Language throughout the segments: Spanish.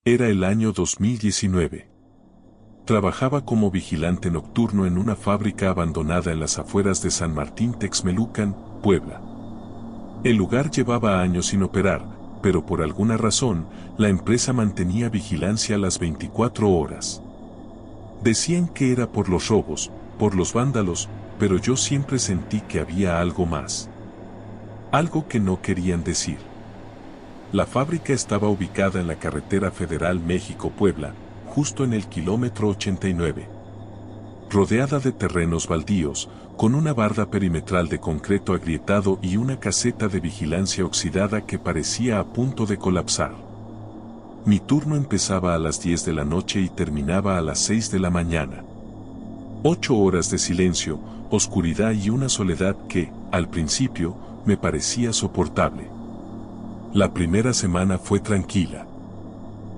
Era el año 2019. Trabajaba como vigilante nocturno en una fábrica abandonada en las afueras de San Martín Texmelucan, Puebla. El lugar llevaba años sin operar, pero por alguna razón, la empresa mantenía vigilancia las 24 horas. Decían que era por los robos, por los vándalos, pero yo siempre sentí que había algo más. Algo que no querían decir. La fábrica estaba ubicada en la carretera federal México-Puebla, justo en el kilómetro 89. Rodeada de terrenos baldíos, con una barda perimetral de concreto agrietado y una caseta de vigilancia oxidada que parecía a punto de colapsar. Mi turno empezaba a las 10 de la noche y terminaba a las 6 de la mañana. 8 horas de silencio, oscuridad y una soledad que, al principio, me parecía soportable. La primera semana fue tranquila.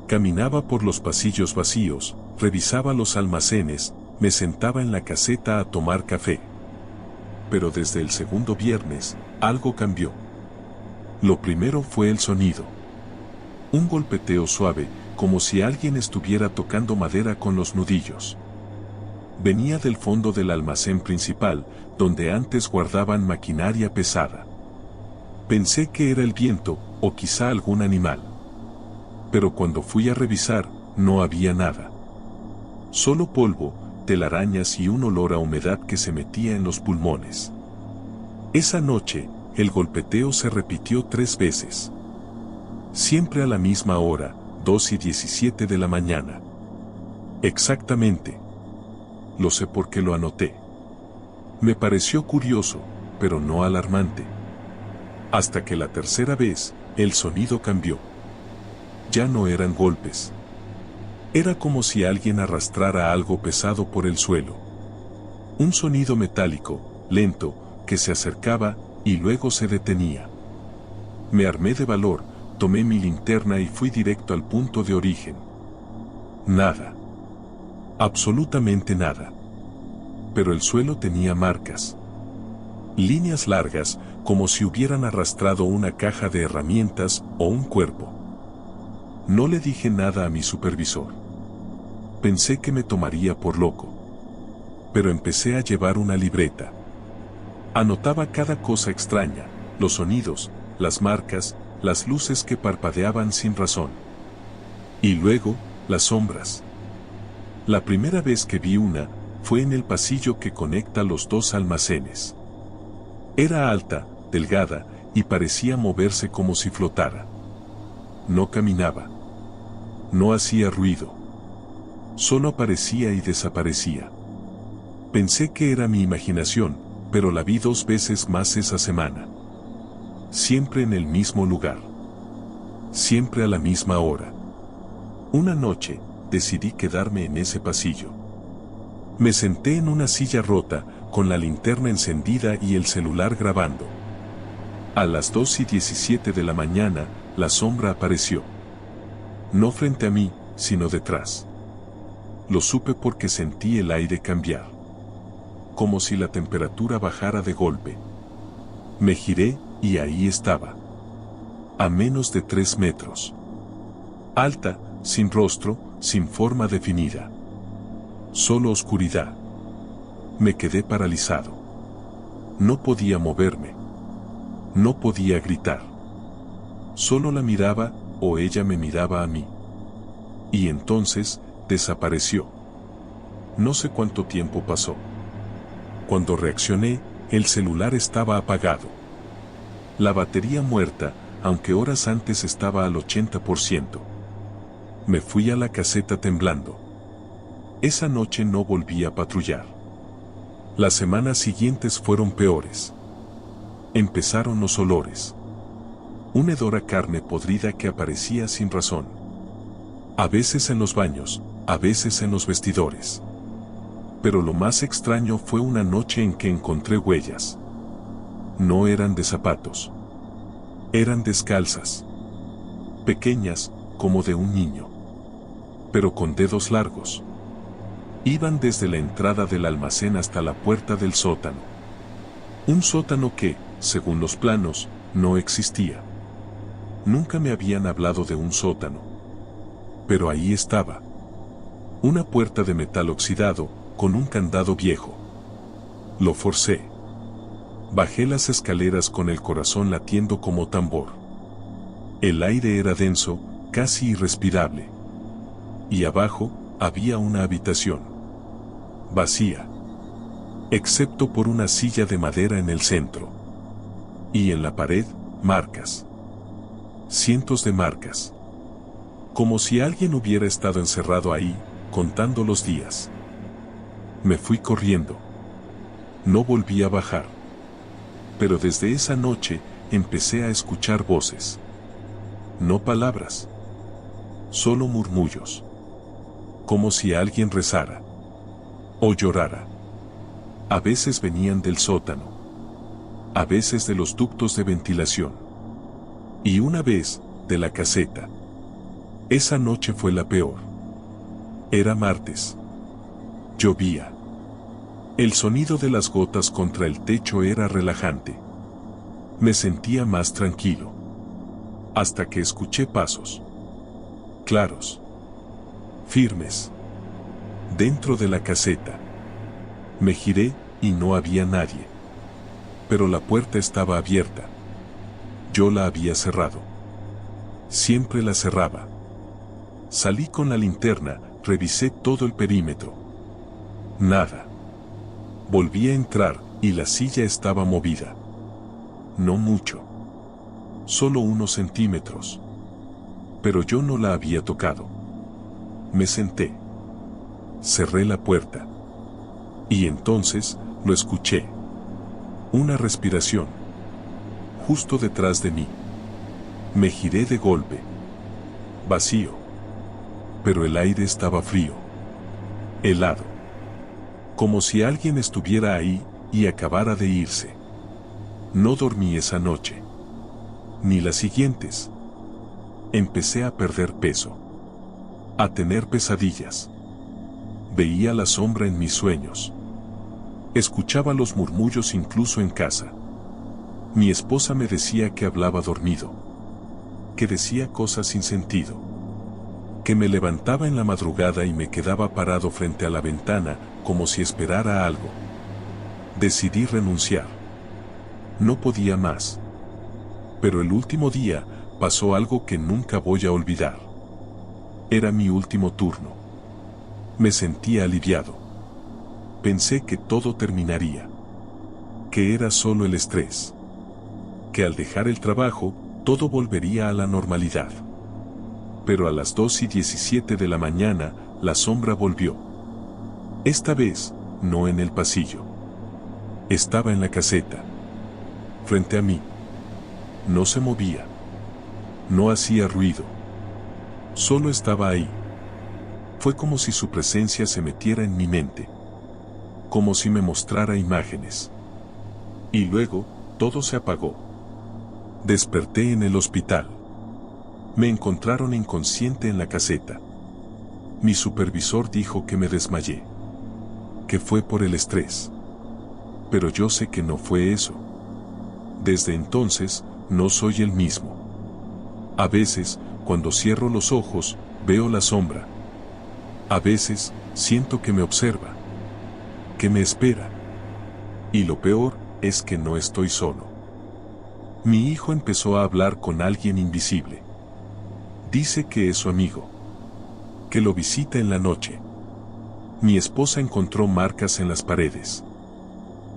Caminaba por los pasillos vacíos, revisaba los almacenes, me sentaba en la caseta a tomar café. Pero desde el segundo viernes, algo cambió. Lo primero fue el sonido. Un golpeteo suave, como si alguien estuviera tocando madera con los nudillos. Venía del fondo del almacén principal, donde antes guardaban maquinaria pesada. Pensé que era el viento, o quizá algún animal. Pero cuando fui a revisar, no había nada. Solo polvo, telarañas y un olor a humedad que se metía en los pulmones. Esa noche, el golpeteo se repitió 3 veces. Siempre a la misma hora, 2:17 de la mañana. Exactamente. Lo sé porque lo anoté. Me pareció curioso, pero no alarmante. Hasta que la tercera vez, el sonido cambió. Ya no eran golpes. Era como si alguien arrastrara algo pesado por el suelo. Un sonido metálico, lento, que se acercaba y luego se detenía. Me armé de valor, tomé mi linterna y fui directo al punto de origen. Nada. Absolutamente nada. Pero el suelo tenía marcas. Líneas largas, como si hubieran arrastrado una caja de herramientas o un cuerpo. No le dije nada a mi supervisor. Pensé que me tomaría por loco. Pero empecé a llevar una libreta. Anotaba cada cosa extraña, los sonidos, las marcas, las luces que parpadeaban sin razón. Y luego, las sombras. La primera vez que vi una, fue en el pasillo que conecta los 2 almacenes. Era alta, delgada, y parecía moverse como si flotara. No caminaba. No hacía ruido. Solo aparecía y desaparecía. Pensé que era mi imaginación, pero la vi 2 veces más esa semana. Siempre en el mismo lugar. Siempre a la misma hora. Una noche, decidí quedarme en ese pasillo. Me senté en una silla rota, con la linterna encendida y el celular grabando. A las 2:17 de la mañana, la sombra apareció. No frente a mí, sino detrás. Lo supe porque sentí el aire cambiar. Como si la temperatura bajara de golpe. Me giré, y ahí estaba. A menos de 3 metros. Alta, sin rostro, sin forma definida. Solo oscuridad. Me quedé paralizado. No podía moverme. No podía gritar. Solo la miraba, o ella me miraba a mí. Y entonces, desapareció. No sé cuánto tiempo pasó. Cuando reaccioné, el celular estaba apagado. La batería muerta, aunque horas antes estaba al 80%. Me fui a la caseta temblando. Esa noche no volví a patrullar. Las semanas siguientes fueron peores. Empezaron los olores. Un hedor a carne podrida que aparecía sin razón. A veces en los baños, a veces en los vestidores. Pero lo más extraño fue una noche en que encontré huellas. No eran de zapatos. Eran descalzas. Pequeñas, como de un niño. Pero con dedos largos. Iban desde la entrada del almacén hasta la puerta del sótano. Un sótano que, según los planos, no existía. Nunca me habían hablado de un sótano. Pero ahí estaba. Una puerta de metal oxidado, con un candado viejo. Lo forcé. Bajé las escaleras con el corazón latiendo como tambor. El aire era denso, casi irrespirable. Y abajo, había una habitación. Vacía. Excepto por una silla de madera en el centro. Y en la pared, marcas. Cientos de marcas. Como si alguien hubiera estado encerrado ahí, contando los días. Me fui corriendo. No volví a bajar. Pero desde esa noche, empecé a escuchar voces. No palabras. Solo murmullos. Como si alguien rezara. O llorara. A veces venían del sótano. A veces de los ductos de ventilación. Y una vez, de la caseta. Esa noche fue la peor. Era martes. Llovía. El sonido de las gotas contra el techo era relajante. Me sentía más tranquilo. Hasta que escuché pasos. Claros. Firmes. Dentro de la caseta. Me giré y no había nadie. Pero la puerta estaba abierta. Yo la había cerrado. Siempre la cerraba. Salí con la linterna, revisé todo el perímetro. Nada. Volví a entrar y la silla estaba movida. No mucho. Solo unos centímetros. Pero yo no la había tocado. Me senté. Cerré la puerta. Y entonces, lo escuché. Una respiración. Justo detrás de mí. Me giré de golpe. Vacío. Pero el aire estaba frío. Helado. Como si alguien estuviera ahí y acabara de irse. No dormí esa noche. Ni las siguientes. Empecé a perder peso. A tener pesadillas. Veía la sombra en mis sueños. Escuchaba los murmullos incluso en casa. Mi esposa me decía que hablaba dormido. Que decía cosas sin sentido. Que me levantaba en la madrugada y me quedaba parado frente a la ventana, como si esperara algo. Decidí renunciar. No podía más. Pero el último día, pasó algo que nunca voy a olvidar. Era mi último turno. Me sentía aliviado. Pensé que todo terminaría. Que era solo el estrés. Que al dejar el trabajo, todo volvería a la normalidad. Pero a las 2:17 de la mañana, la sombra volvió. Esta vez, no en el pasillo. Estaba en la caseta. Frente a mí. No se movía. No hacía ruido. Solo estaba ahí. Fue como si su presencia se metiera en mi mente. Como si me mostrara imágenes. Y luego, todo se apagó. Desperté en el hospital. Me encontraron inconsciente en la caseta. Mi supervisor dijo que me desmayé. Que fue por el estrés. Pero yo sé que no fue eso. Desde entonces, no soy el mismo. A veces, cuando cierro los ojos, veo la sombra. A veces, siento que me observa. Que me espera. Y lo peor, es que no estoy solo. Mi hijo empezó a hablar con alguien invisible. Dice que es su amigo. Que lo visita en la noche. Mi esposa encontró marcas en las paredes.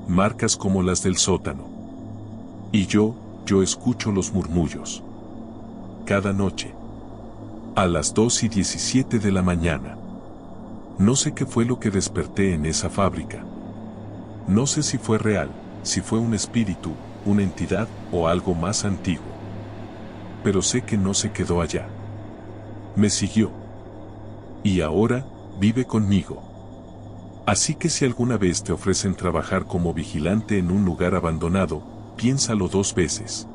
Marcas como las del sótano. Y yo escucho los murmullos. Cada noche. A las 2:17 de la mañana. No sé qué fue lo que desperté en esa fábrica. No sé si fue real, si fue un espíritu, una entidad o algo más antiguo. Pero sé que no se quedó allá. Me siguió. Y ahora, vive conmigo. Así que si alguna vez te ofrecen trabajar como vigilante en un lugar abandonado, piénsalo 2 veces.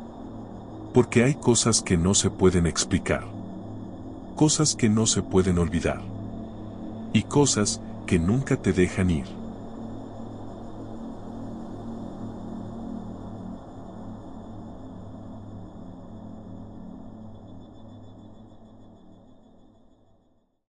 Porque hay cosas que no se pueden explicar. Cosas que no se pueden olvidar. Y cosas que nunca te dejan ir.